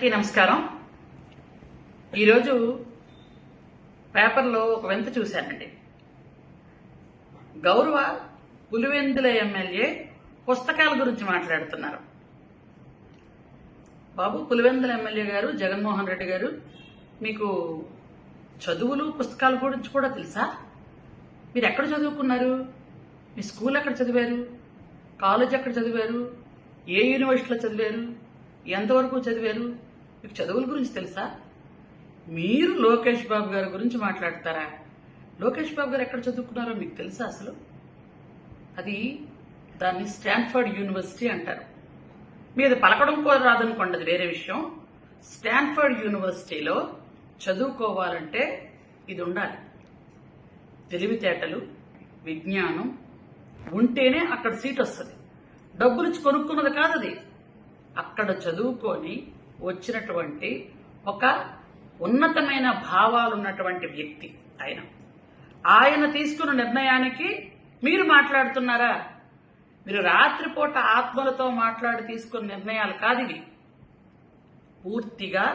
అందరికీ నమస్కారం. ఈరోజు పేపర్లో ఒక వింత చూశానండి. గౌరవ పులివెందుల ఎమ్మెల్యే పుస్తకాల గురించి మాట్లాడుతున్నారు. బాబు, పులివెందుల ఎమ్మెల్యే గారు జగన్మోహన్ రెడ్డి గారు, మీకు చదువులు పుస్తకాల గురించి కూడా తెలుసా? మీరు ఎక్కడ చదువుకున్నారు? మీ స్కూల్ ఎక్కడ చదివారు? కాలేజ్ ఎక్కడ చదివారు? ఏ యూనివర్సిటీలో చదివారు? ఎంతవరకు చదివారు? మీకు చదువుల గురించి తెలుసా? మీరు లోకేష్ బాబు గారి గురించి మాట్లాడతారా? లోకేష్ బాబు గారు ఎక్కడ చదువుకున్నారో మీకు తెలుసా అసలు? దాన్ని స్టాన్ఫర్డ్ యూనివర్సిటీ అంటారు. మీరు పలకడం కూడా రాదనుకోండి, అది వేరే విషయం. స్టాన్ఫర్డ్ యూనివర్సిటీలో చదువుకోవాలంటే ఇది ఉండాలి: తెలివితేటలు, విజ్ఞానం ఉంటేనే అక్కడ సీట్ వస్తుంది. డబ్బులు ఇచ్చి కొనుక్కున్నది కాదు అది. అక్కడ చదువుకొని వచ్చినటువంటి ఒక ఉన్నతమైన భావాలు ఉన్నటువంటి వ్యక్తి ఆయన తీసుకున్న నిర్ణయానికి మీరు మాట్లాడుతున్నారా? మీరు రాత్రిపూట ఆత్మలతో మాట్లాడి తీసుకున్న నిర్ణయాలు కాదు ఇవి. పూర్తిగా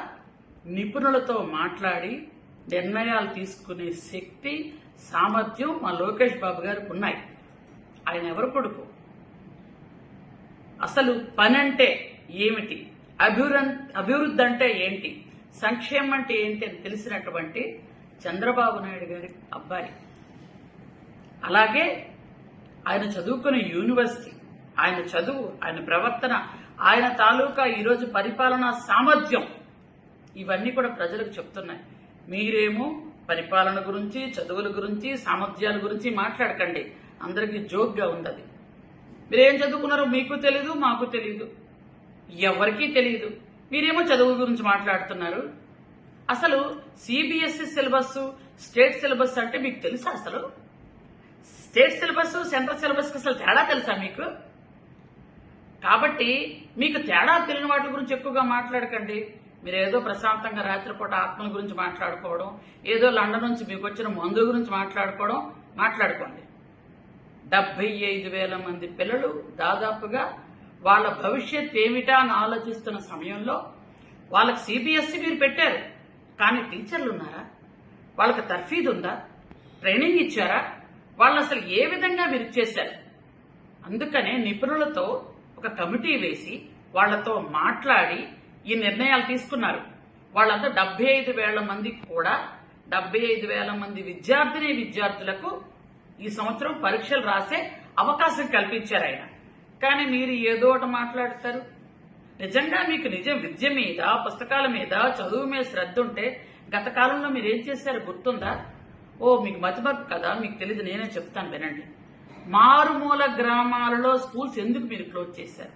నిపుణులతో మాట్లాడి నిర్ణయాలు తీసుకునే శక్తి, సామర్థ్యం మా లోకేష్ బాబు గారికి ఉన్నాయి. ఆయన ఎవరు కొడుకు? అసలు పని అంటే ఏమిటి, అభివృద్ధి అంటే ఏంటి, సంక్షేమం అంటే ఏంటి అని తెలిసినటువంటి చంద్రబాబు నాయుడు గారి అబ్బాయి. అలాగే ఆయన చదువుకునే యూనివర్సిటీ, ఆయన చదువు, ఆయన ప్రవర్తన, ఆయన తాలూకా ఈరోజు పరిపాలనా సామర్థ్యం, ఇవన్నీ కూడా ప్రజలకు చెప్తున్నాయి. మీరేమో పరిపాలన గురించి, చదువుల గురించి, సామర్థ్యాల గురించి మాట్లాడకండి. అందరికీ జోక్గా ఉంది. మీరేం చదువుకున్నారో మీకు తెలీదు, మాకు తెలీదు, ఎవరికీ తెలియదు. మీరేమో చదువు గురించి మాట్లాడుతున్నారు. అసలు సిబిఎస్ఈ సిలబస్, స్టేట్ సిలబస్ అంటే మీకు తెలుసా? అసలు స్టేట్ సిలబస్, సెంట్రల్ సిలబస్ అసలు తేడా తెలుసా మీకు? కాబట్టి మీకు తేడా తెలియని వాటి గురించి ఎక్కువగా మాట్లాడకండి. మీరు ఏదో ప్రశాంతంగా రాత్రిపూట ఆత్మల గురించి మాట్లాడుకోవడం, ఏదో లండన్ నుంచి మీకు వచ్చిన మందుల గురించి మాట్లాడుకోండి. 75,000 మంది పిల్లలు దాదాపుగా వాళ్ళ భవిష్యత్ ఏమిటా అని ఆలోచిస్తున్న సమయంలో వాళ్ళకి సిబిఎస్ఈ మీరు పెట్టారు. కానీ టీచర్లు ఉన్నారా? వాళ్ళకి తర్ఫీదు ఉందా? ట్రైనింగ్ ఇచ్చారా? వాళ్ళు అసలు ఏ విధంగా మీరు చేశారు? అందుకనే నిపుణులతో ఒక కమిటీ వేసి వాళ్లతో మాట్లాడి ఈ నిర్ణయాలు తీసుకున్నారు. వాళ్ళంతా 75,000 మందికి కూడా 75,000 మంది విద్యార్థులకు ఈ సంవత్సరం పరీక్షలు రాసే అవకాశం కల్పించారు ఆయన. కానీ మీరు ఏదో ఒకటి మాట్లాడతారు. నిజంగా మీకు విద్య మీద, పుస్తకాల మీద, చదువు మీద శ్రద్ధ ఉంటే గత కాలంలో మీరు ఏం చేశారు గుర్తుందా? మీకు మతిమరుపు కదా, మీకు తెలియదు, నేనే చెప్తాను వినండి. మారుమూల గ్రామాలలో స్కూల్స్ ఎందుకు మీరు క్లోజ్ చేశారు?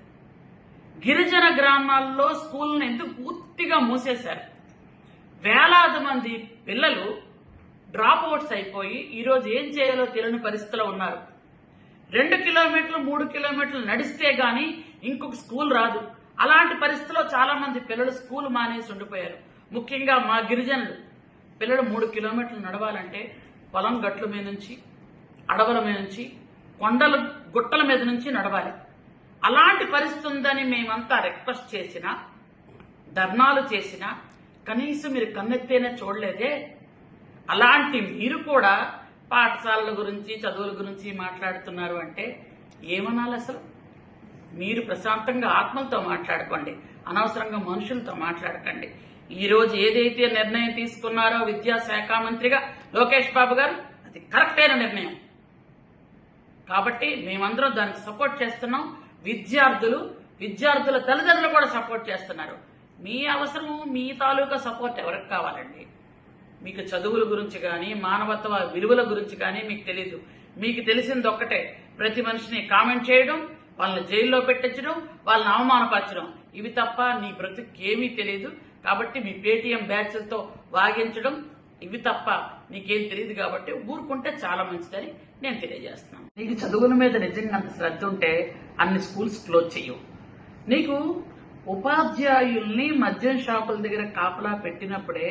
గిరిజన గ్రామాల్లో స్కూల్ని ఎందుకు పూర్తిగా మూసేశారు? వేలాది మంది పిల్లలు డ్రాప్ అవుట్స్ అయిపోయి ఈరోజు ఏం చేయాలో తెలియని పరిస్థితిలో ఉన్నారు. 2 కిలోమీటర్లు 3 కిలోమీటర్లు నడిస్తే గాని ఇంకొక స్కూల్ రాదు. అలాంటి పరిస్థితిలో చాలా మంది పిల్లలు స్కూల్ మానేసి ఉండిపోయారు. ముఖ్యంగా మా గిరిజనులు పిల్లలు 3 కిలోమీటర్లు నడవాలంటే పొలం గట్ల మీద నుంచి, అడవుల మీద నుంచి, కొండల గుట్టల మీద నుంచి నడవాలి. అలాంటి పరిస్థితి ఉందని మేమంతా రిక్వెస్ట్ చేసినా, ధర్నాలు చేసినా కనీసం మీరు కన్నెత్తేనే చూడలేదే. అలాంటి మీరు కూడా పాఠశాలల గురించి, చదువుల గురించి మాట్లాడుతున్నారు అంటే ఏమనాలి అసలు? మీరు ప్రశాంతంగా ఆత్మలతో మాట్లాడుకోండి, అనవసరంగా మనుషులతో మాట్లాడకండి. ఈ రోజు ఏదైతే నిర్ణయం తీసుకున్నారో విద్యాశాఖ మంత్రిగా లోకేష్ బాబు గారు, అది కరెక్ట్ అయిన నిర్ణయం. కాబట్టి మేమందరం దానికి సపోర్ట్ చేస్తున్నాం. విద్యార్థుల తల్లిదండ్రులు కూడా సపోర్ట్ చేస్తున్నారు. మీ అవసరము, మీ తాలూకా సపోర్ట్ ఎవరికి కావాలండి? మీకు చదువుల గురించి కానీ, మానవత్వ విలువల గురించి కానీ మీకు తెలీదు. మీకు తెలిసింది ఒక్కటే: ప్రతి మనిషిని కామెంట్ చేయడం, వాళ్ళని జైల్లో పెట్టించడం, వాళ్ళని అవమానపరచడం. ఇవి తప్ప నీ బ్రతుకేమీ తెలియదు. కాబట్టి మీ పేటీఎం బ్యాచ్లతో వాగించడం, ఇవి తప్ప నీకేం తెలియదు. కాబట్టి ఊరుకుంటే చాలా మంచిదని నేను తెలియజేస్తున్నాను. నీకు చదువుల మీద నిజంగా అంత శ్రద్ధ ఉంటే అన్ని స్కూల్స్ క్లోజ్ చేయవు. నీకు ఉపాధ్యాయుల్ని మద్యం షాపుల దగ్గర కాపలా పెట్టినప్పుడే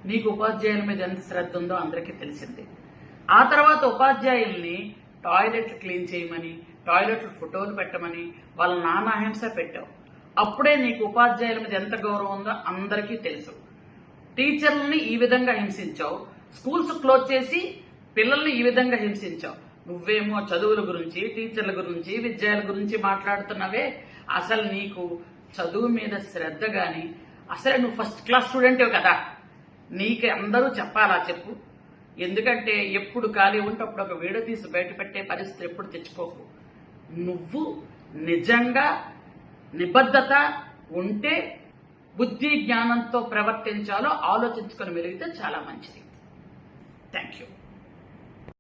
నీకు ఉపాధ్యాయుల మీద ఎంత శ్రద్ధ ఉందో అందరికీ తెలిసింది. ఆ తర్వాత ఉపాధ్యాయుల్ని టాయిలెట్లు క్లీన్ చేయమని, టాయిలెట్లు ఫోటోలు పెట్టమని వాళ్ళ నానాహింస పెట్టావు. అప్పుడే నీకు ఉపాధ్యాయుల మీద ఎంత గౌరవం ఉందో అందరికీ తెలుసు. టీచర్లని ఈ విధంగా హింసించావు, స్కూల్స్ క్లోజ్ చేసి పిల్లల్ని ఈ విధంగా హింసించావు. నువ్వేమో చదువుల గురించి, టీచర్ల గురించి, విద్యార్థుల గురించి మాట్లాడుతున్నావే. అసలు నీకు చదువు మీద శ్రద్ధ గాని, అసలు నువ్వు ఫస్ట్ క్లాస్ స్టూడెంటే కదా, నీకు అందరూ చెప్పాలా చెప్పు. ఎందుకంటే ఎప్పుడు ఖాళీ ఉంటే అప్పుడు ఒక వీడియో తీసి బయట పెట్టే పరిస్థితి ఎప్పుడు తెచ్చుకోకు. నువ్వు నిజంగా నిబద్ధత ఉంటే బుద్ధి జ్ఞానంతో ప్రవర్తించాలో ఆలోచించుకొని మెలిగితే చాలా మంచిది. Thank you.